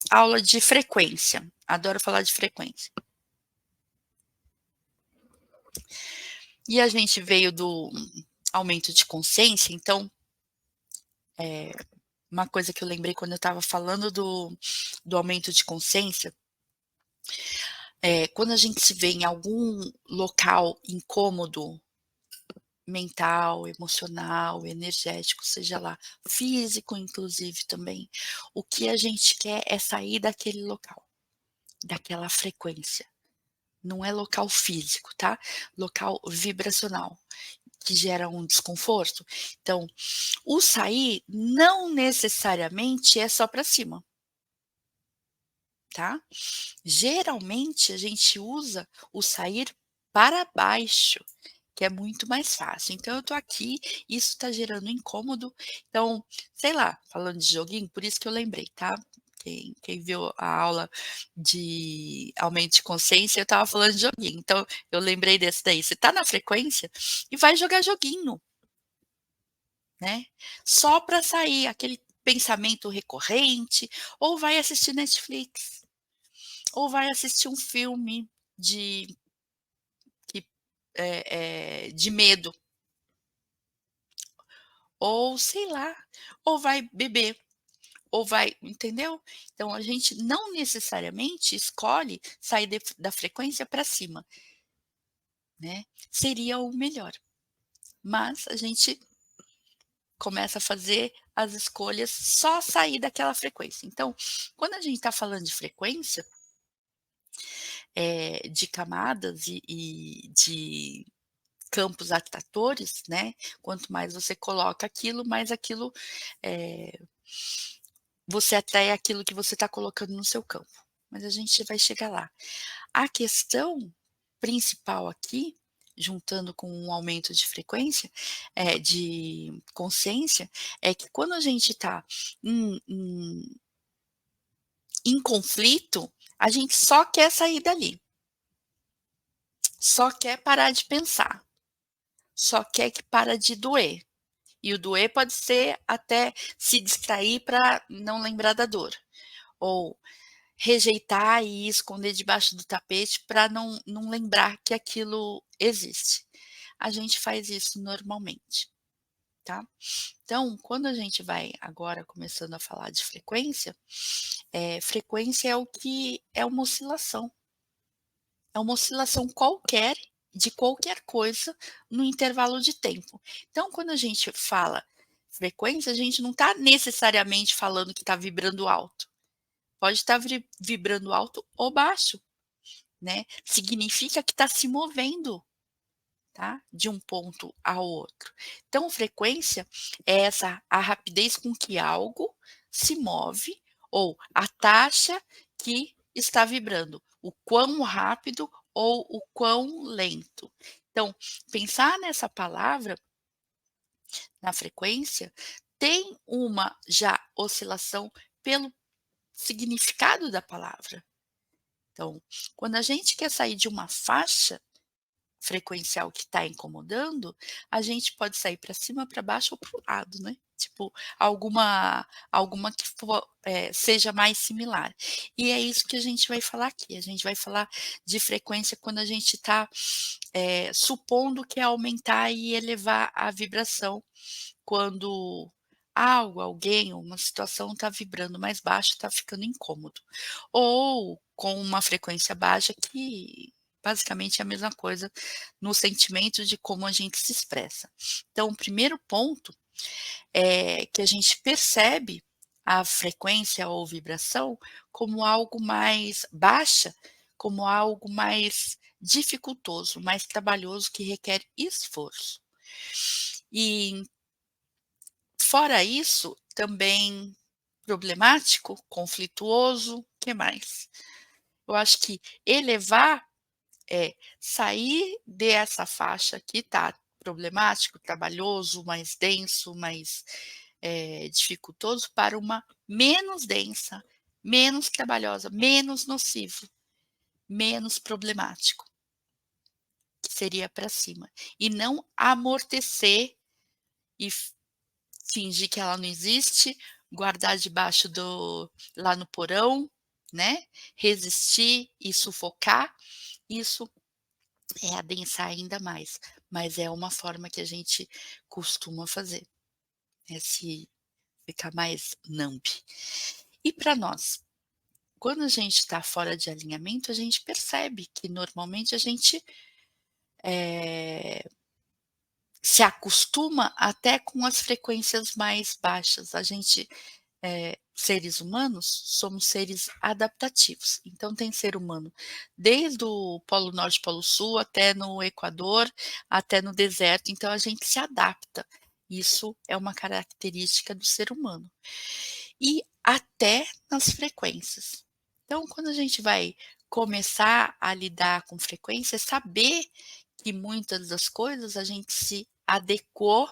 aula de frequência, adoro falar de frequência. E a gente veio do aumento de consciência, então, uma coisa que eu lembrei quando eu estava falando do aumento de consciência, quando a gente se vê em algum local incômodo, mental, emocional, energético, seja lá, físico inclusive também, o que a gente quer é sair daquele local, daquela frequência. Não é local físico, tá? Local vibracional, que gera um desconforto. Então, o sair não necessariamente é só para cima, tá? Geralmente a gente usa o sair para baixo, que é muito mais fácil. Então eu tô aqui, isso tá gerando incômodo, então, sei lá, falando de joguinho, por isso que eu lembrei, tá? Quem viu a aula de aumento de consciência, eu estava falando de joguinho, então eu lembrei desse daí. Você tá na frequência e vai jogar joguinho, né? Só para sair aquele pensamento recorrente, ou vai assistir Netflix, ou vai assistir um filme de que de medo, ou sei lá, ou vai beber, ou vai, entendeu? Então a gente não necessariamente escolhe sair da frequência para cima, né? Seria o melhor, mas a gente começa a fazer as escolhas só sair daquela frequência. Então, quando a gente está falando de frequência, de camadas e de campos atratori, né, quanto mais você coloca aquilo, mais aquilo, eh, você atrai aquilo que você está colocando no seu campo. Mas a gente vai chegar lá. A questão principal aqui, juntando com um aumento de frequência, de consciência, é que quando a gente está em conflito, a gente só quer sair dali, só quer parar de pensar, só quer que para de doer. E o doer pode ser até se distrair para não lembrar da dor, ou rejeitar e esconder debaixo do tapete para não lembrar que aquilo existe. A gente faz isso normalmente, tá. Então, quando a gente vai agora começando a falar de frequência, frequência é o que é uma oscilação qualquer, de qualquer coisa, no intervalo de tempo. Então, quando a gente fala frequência, a gente não está necessariamente falando que está vibrando alto. Pode estar vibrando alto ou baixo, né? Significa que está se movendo, tá? De um ponto ao outro. Então, frequência é a rapidez com que algo se move ou a taxa que está vibrando, o quão rápido ou o quão lento. Então, pensar nessa palavra, na frequência, tem uma já oscilação pelo significado da palavra. Então, quando a gente quer sair de uma faixa frequencial que está incomodando, a gente pode sair para cima, para baixo ou para o lado, né. Tipo, alguma que seja mais similar. E é isso que a gente vai falar aqui, a gente vai falar de frequência quando a gente está, supondo que é aumentar e elevar a vibração, quando algo, alguém ou uma situação está vibrando mais baixo, está ficando incômodo. Ou com uma frequência baixa que basicamente é a mesma coisa no sentimento de como a gente se expressa. Então o primeiro ponto é que a gente percebe a frequência ou vibração como algo mais baixa, como algo mais dificultoso, mais trabalhoso, que requer esforço. E fora isso, também problemático, conflituoso, que mais? Eu acho que elevar é sair dessa faixa que está problemático, trabalhoso, mais denso, mais, dificultoso, para uma menos densa, menos trabalhosa, menos nocivo, menos problemático, que seria para cima. E não amortecer e fingir que ela não existe, guardar debaixo do lá no porão, né, resistir e sufocar, isso é adensar ainda mais, mas é uma forma que a gente costuma fazer, é se ficar mais numb. E para nós, quando a gente está fora de alinhamento, a gente percebe que normalmente a gente, eh, se acostuma até com as frequências mais baixas. A gente, seres humanos, somos seres adaptativos. Então tem ser humano desde o Polo Norte, Polo Sul, até no Equador, até no deserto, então a gente se adapta. Isso é uma característica do ser humano. E até nas frequências. Então quando a gente vai começar a lidar com frequência, é saber que muitas das coisas a gente se adequou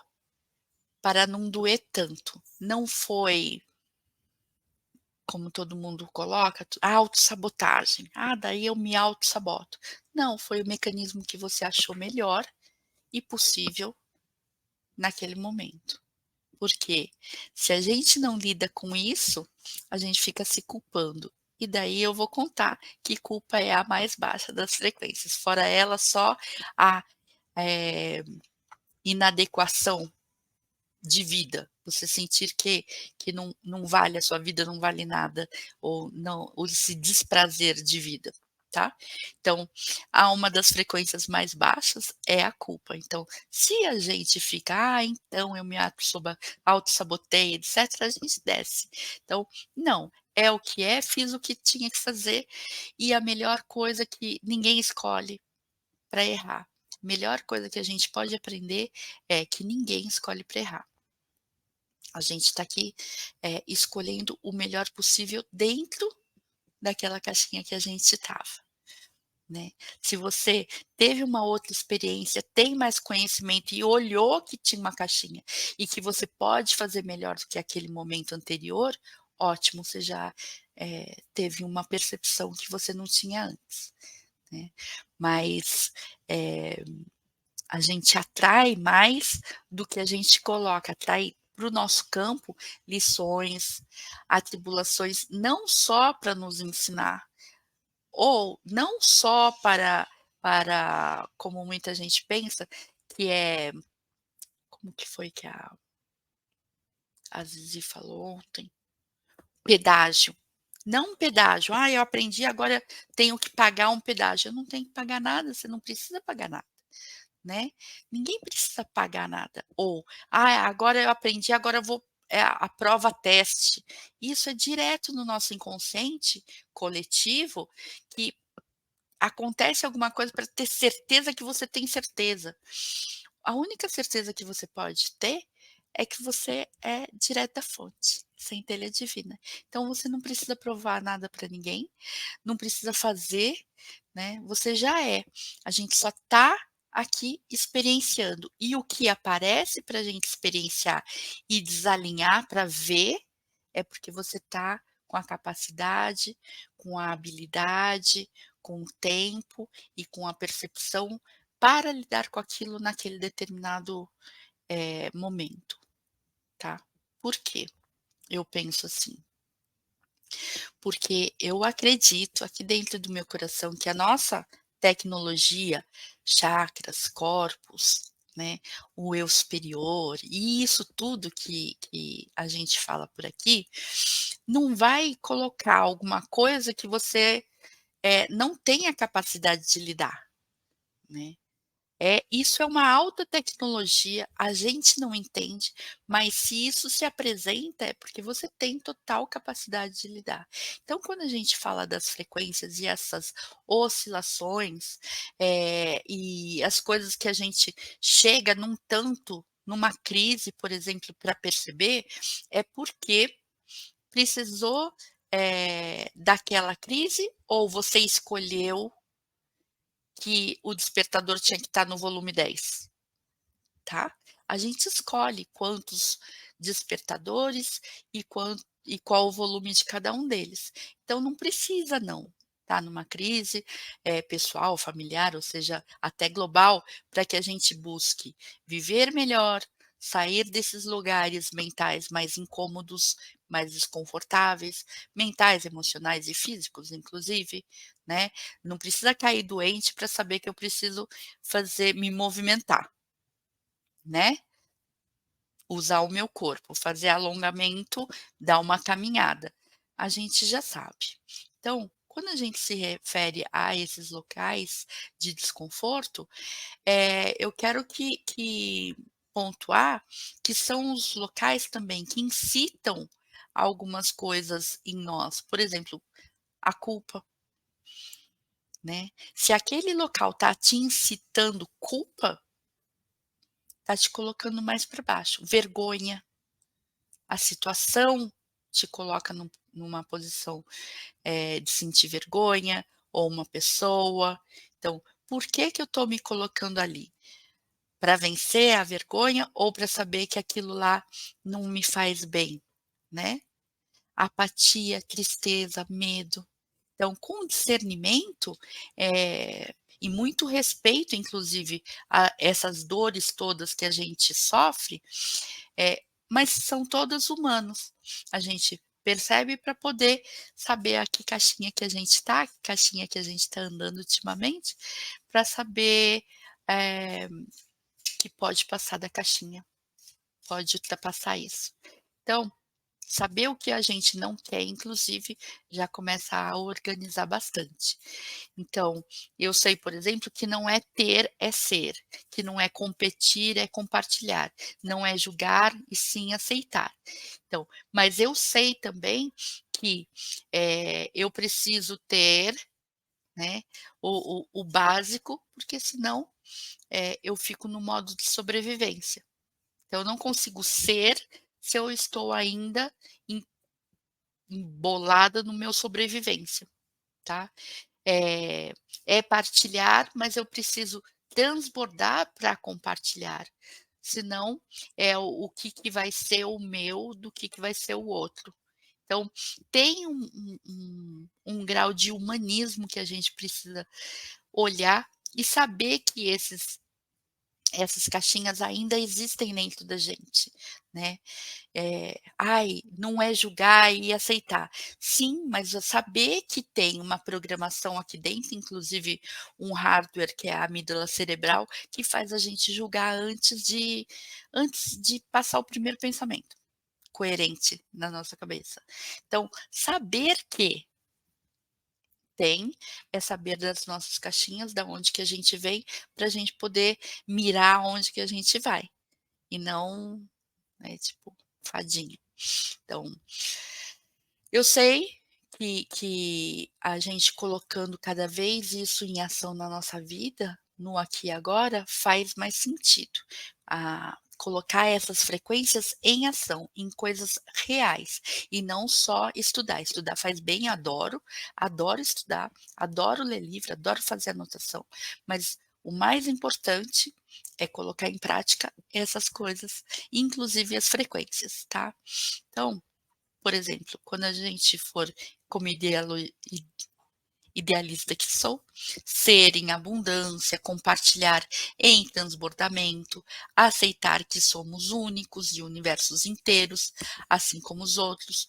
para não doer tanto. Não foi, como todo mundo coloca, autossabotagem. "Ah, daí eu me autossaboto". Não, foi o mecanismo que você achou melhor e possível naquele momento. Porque se a gente não lida com isso, a gente fica se culpando. E daí eu vou contar que culpa é a mais baixa das frequências. Fora ela, só a, eh, inadequação de vida, você sentir que não vale, a sua vida não vale nada, ou não, ou esse desprazer de vida, tá. Então, a uma das frequências mais baixas é a culpa, então, se a gente fica: "Ah, então eu me autossabotei, etcétera", a gente desce. Então, não, é o que é, fiz o que tinha que fazer, e a melhor coisa que ninguém escolhe para errar. Melhor coisa que a gente pode aprender é que ninguém escolhe para errar. A gente está aqui, escolhendo o melhor possível dentro daquela caixinha que a gente estava, né. Se você teve uma outra experiência, tem mais conhecimento e olhou que tinha uma caixinha e que você pode fazer melhor do que aquele momento anterior, ótimo, você já, teve uma percepção que você não tinha antes, né. Mas, eh a gente atrai mais do que a gente coloca, atrai para o nosso campo lições, atribulações, não só para nos ensinar, ou não só para como muita gente pensa, que é como que foi que a Zizi falou ontem? Pedágio. Não um pedágio: "Ah, eu aprendi, agora tenho que pagar um pedágio". Eu não tenho que pagar nada, você não precisa pagar nada. Né. Ninguém precisa pagar nada, ou: "Ah, agora eu aprendi, agora eu vou a prova teste". Isso é direto no nosso inconsciente coletivo, que acontece alguma coisa para ter certeza que você tem certeza. A única certeza que você pode ter é que você é direto da fonte, centelha divina. Então você não precisa provar nada para ninguém, não precisa fazer, né, você já é. A gente só está aqui experienciando. E o que aparece para a gente experienciar e desalinhar para ver, é porque você está com a capacidade, com a habilidade, com o tempo e com a percepção para lidar com aquilo naquele determinado, momento, tá. Por quê? Eu penso assim, porque eu acredito aqui dentro do meu coração que a nossa tecnologia, chakras, corpos, né, o eu superior, e isso tudo que a gente fala por aqui, não vai colocar alguma coisa que você, não tem a capacidade de lidar, né. Isso é uma alta tecnologia, a gente não entende, mas se isso se apresenta, é porque você tem total capacidade de lidar. Então, quando a gente fala das frequências e essas oscilações, e as coisas que a gente chega num tanto, numa crise, por exemplo, para perceber, é porque precisou, daquela crise, ou você escolheu que o despertador tinha que estar no volume 10. Tá? A gente escolhe quantos despertadores e qual o volume de cada um deles. Então não precisa não, tá numa crise, pessoal, familiar, ou seja, até global, para que a gente busque viver melhor, sair desses lugares mentais mais incômodos mais desconfortáveis, mentais, emocionais e físicos, inclusive, né. Não precisa cair doente para saber que eu preciso me movimentar, né. Usar o meu corpo, fazer alongamento, dar uma caminhada, a gente já sabe. Então, quando a gente se refere a esses locais de desconforto, eu quero que pontuar que são os locais também que incitam algumas coisas em nós, por exemplo, a culpa, né. Se aquele local está te incitando culpa, está te colocando mais para baixo. Vergonha, a situação te coloca numa posição, de sentir vergonha, ou uma pessoa. Então, por que que eu estou me colocando ali? Para vencer a vergonha ou para saber que aquilo lá não me faz bem, né? Apatia, tristeza, medo. Então, com discernimento, e muito respeito, inclusive, a essas dores todas que a gente sofre, eh, mas são todas humanos. A gente percebe para poder saber a que caixinha que a gente está, que caixinha que a gente está andando ultimamente, para saber, eh, que pode passar da caixinha, pode ultrapassar isso. Então, saber o que a gente não quer, inclusive, já começa a organizar bastante. Então, eu sei, por exemplo, que não é ter, é ser, que não é competir, é compartilhar, não é julgar e sim aceitar. Então, mas eu sei também que, eu preciso ter, né, o básico, porque senão, eu fico no modo de sobrevivência. Então eu não consigo ser se eu estou ainda em embolada no meu sobrevivência, tá. Eh, é partilhar, mas eu preciso transbordar para compartilhar, senão, o que que vai ser o meu do que vai ser o outro. Então, tem um grau de humanismo que a gente precisa olhar e saber que essas caixinhas ainda existem dentro da gente, né. "Ai, não é julgar e aceitar". Sim, mas saber que tem uma programação aqui dentro, inclusive um hardware que é a amígdala cerebral, que faz a gente julgar antes de passar o primeiro pensamento coerente na nossa cabeça. Então, saber que tem, é saber das nossas caixinhas, da onde que a gente vem, para a gente poder mirar onde que a gente vai, e não, né, tipo, fadinha. Então, eu sei que a gente colocando cada vez isso em ação na nossa vida, no aqui e agora, faz mais sentido. Colocar essas frequências em ação, em coisas reais, e não só estudar. Estudar faz bem, adoro, adoro estudar, adoro ler livro, adoro fazer anotação, mas o mais importante é colocar em prática essas coisas, inclusive as frequências, tá. Então, por exemplo, quando a gente for como idealista que sou, ser em abundância, compartilhar em transbordamento, aceitar que somos únicos e universos inteiros, assim como os outros,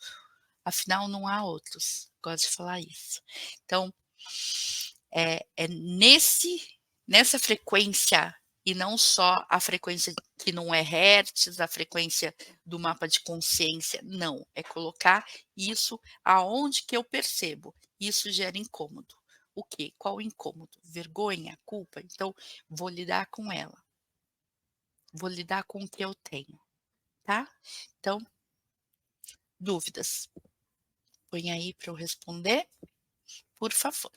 afinal não há outros, gosto de falar isso. Então, é nessa frequência, e não só a frequência que não é hertz, a frequência do mapa de consciência, não, é colocar isso aonde que eu percebo, isso gera incômodo. O quê? Qual o incômodo? Vergonha, culpa? Então, vou lidar com ela, vou lidar com o que eu tenho, tá? Então, dúvidas? Põe aí para eu responder, por favor.